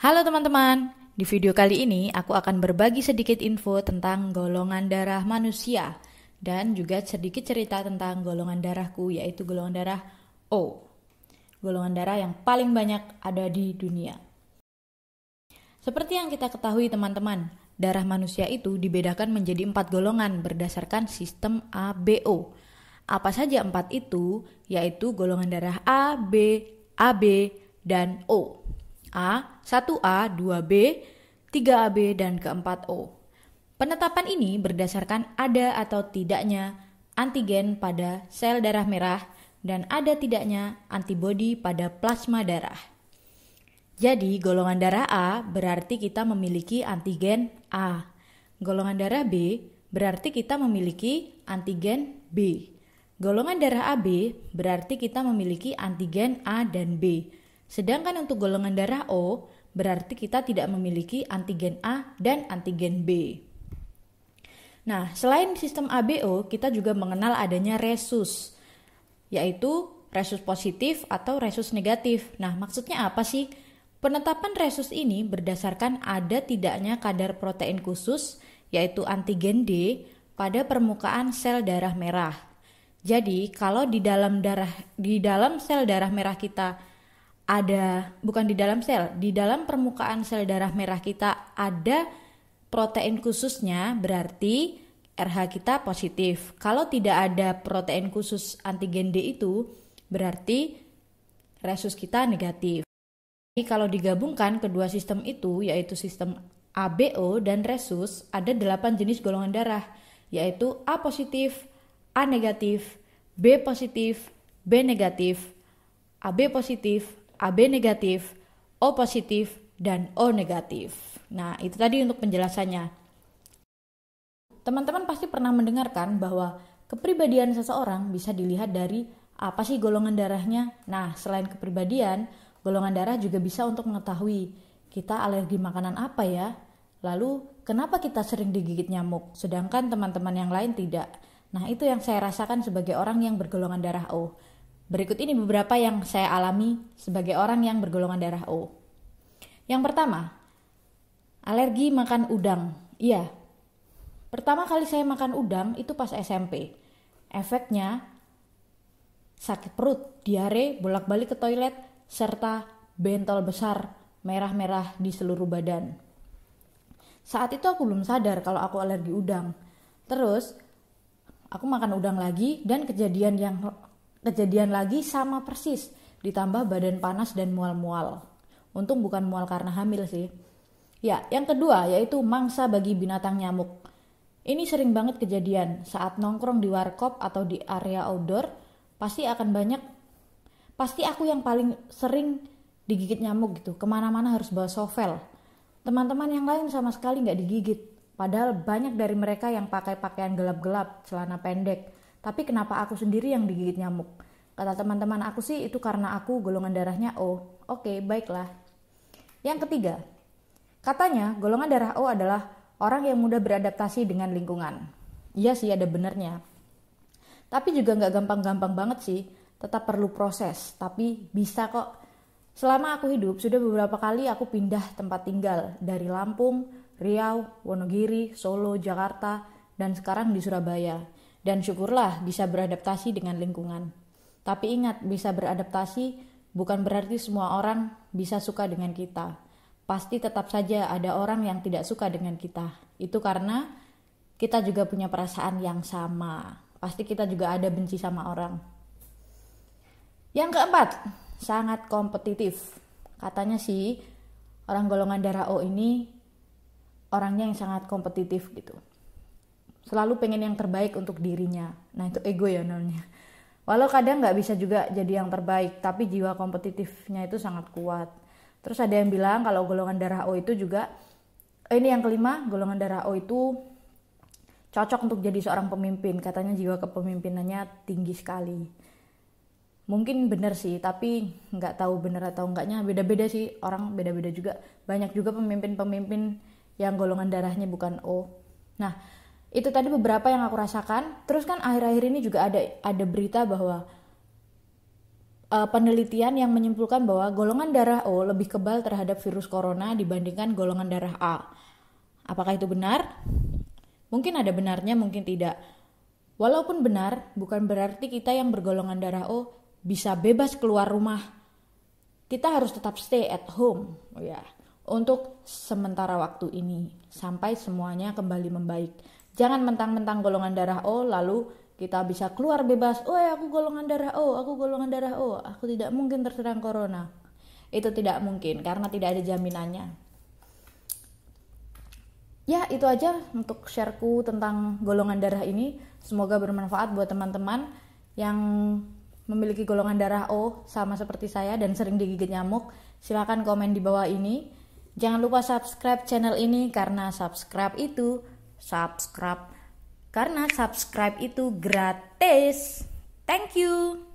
Halo teman-teman, di video kali ini aku akan berbagi sedikit info tentang golongan darah manusia dan juga sedikit cerita tentang golongan darahku, yaitu golongan darah O. Golongan darah yang paling banyak ada di dunia. Seperti yang kita ketahui teman-teman, darah manusia itu dibedakan menjadi 4 golongan berdasarkan sistem ABO. Apa saja 4 itu? Yaitu golongan darah A, B, AB, dan O. A, 1A, 2B, 3AB, dan ke-4O. Penetapan ini berdasarkan ada atau tidaknya antigen pada sel darah merah dan ada tidaknya antibodi pada plasma darah. Jadi golongan darah A berarti kita memiliki antigen A. Golongan darah B berarti kita memiliki antigen B. Golongan darah AB berarti kita memiliki antigen A dan B. Sedangkan untuk golongan darah O, berarti kita tidak memiliki antigen A dan antigen B. Nah, selain sistem ABO, kita juga mengenal adanya resus, yaitu resus positif atau resus negatif. Nah, maksudnya apa sih? Penetapan resus ini berdasarkan ada tidaknya kadar protein khusus, yaitu antigen D, pada permukaan sel darah merah. Jadi, kalau di dalam sel darah merah kita di dalam permukaan sel darah merah kita ada protein khususnya, berarti RH kita positif. Kalau tidak ada protein khusus antigen D itu, berarti resus kita negatif. Jadi kalau digabungkan kedua sistem itu, yaitu sistem ABO dan resus, ada 8 jenis golongan darah, yaitu A positif, A negatif, B positif, B negatif, AB positif, AB negatif, O positif, dan O negatif. Nah, itu tadi untuk penjelasannya. Teman-teman pasti pernah mendengarkan bahwa kepribadian seseorang bisa dilihat dari apa sih golongan darahnya. Nah, selain kepribadian, golongan darah juga bisa untuk mengetahui kita alergi makanan apa ya. Lalu, kenapa kita sering digigit nyamuk, sedangkan teman-teman yang lain tidak. Nah, itu yang saya rasakan sebagai orang yang bergolongan darah O. Berikut ini beberapa yang saya alami sebagai orang yang bergolongan darah O. Yang pertama, alergi makan udang. Iya, pertama kali saya makan udang itu pas SMP. Efeknya sakit perut, diare, bolak-balik ke toilet, serta bentol besar merah-merah di seluruh badan. Saat itu aku belum sadar kalau aku alergi udang. Terus, aku makan udang lagi dan kejadian lagi sama persis, ditambah badan panas dan mual-mual. Untung bukan mual karena hamil sih. Ya, yang kedua yaitu mangsa bagi binatang nyamuk. Ini sering banget kejadian saat nongkrong di warkop atau di area outdoor, pasti aku yang paling sering digigit nyamuk gitu. Kemana-mana harus bawa sovel. Teman-teman yang lain sama sekali gak digigit. Padahal banyak dari mereka yang pakai pakaian gelap-gelap, celana pendek. Tapi kenapa aku sendiri yang digigit nyamuk? Kata teman-teman aku sih itu karena aku golongan darahnya O. Oke, baiklah. Yang ketiga, katanya golongan darah O adalah orang yang mudah beradaptasi dengan lingkungan. Iya sih, ada benernya. Tapi juga gak gampang-gampang banget sih. Tetap perlu proses, tapi bisa kok. Selama aku hidup, sudah beberapa kali aku pindah tempat tinggal. Dari Lampung, Riau, Wonogiri, Solo, Jakarta, dan sekarang di Surabaya. Dan syukurlah bisa beradaptasi dengan lingkungan. Tapi ingat, bisa beradaptasi bukan berarti semua orang bisa suka dengan kita. Pasti tetap saja ada orang yang tidak suka dengan kita. Itu karena kita juga punya perasaan yang sama. Pasti kita juga ada benci sama orang. Yang keempat, sangat kompetitif. Katanya sih, orang golongan darah O ini orangnya yang sangat kompetitif gitu. Selalu pengen yang terbaik untuk dirinya. Nah, itu ego ya namanya. Walau kadang gak bisa juga jadi yang terbaik, tapi jiwa kompetitifnya itu sangat kuat. Terus ada yang bilang kalau golongan darah O itu juga, ini yang kelima, golongan darah O itu cocok untuk jadi seorang pemimpin. Katanya jiwa kepemimpinannya tinggi sekali. Mungkin benar sih, tapi gak tahu benar atau enggaknya. Beda-beda sih, orang beda-beda juga. Banyak juga pemimpin-pemimpin yang golongan darahnya bukan O. Nah, itu tadi beberapa yang aku rasakan. Terus kan akhir-akhir ini juga ada berita bahwa penelitian yang menyimpulkan bahwa golongan darah O lebih kebal terhadap virus corona dibandingkan golongan darah A. Apakah itu benar? Mungkin ada benarnya, mungkin tidak. Walaupun benar, bukan berarti kita yang bergolongan darah O bisa bebas keluar rumah. Kita harus tetap stay at home, untuk sementara waktu ini sampai semuanya kembali membaik. Jangan mentang-mentang golongan darah O lalu kita bisa keluar bebas. Aku golongan darah O, aku golongan darah O, aku tidak mungkin terserang corona. Itu tidak mungkin karena tidak ada jaminannya. Ya, itu aja untuk shareku tentang golongan darah ini. Semoga bermanfaat buat teman-teman yang memiliki golongan darah O sama seperti saya dan sering digigit nyamuk. Silakan komen di bawah ini. Jangan lupa subscribe channel ini karena subscribe itu gratis. Thank you.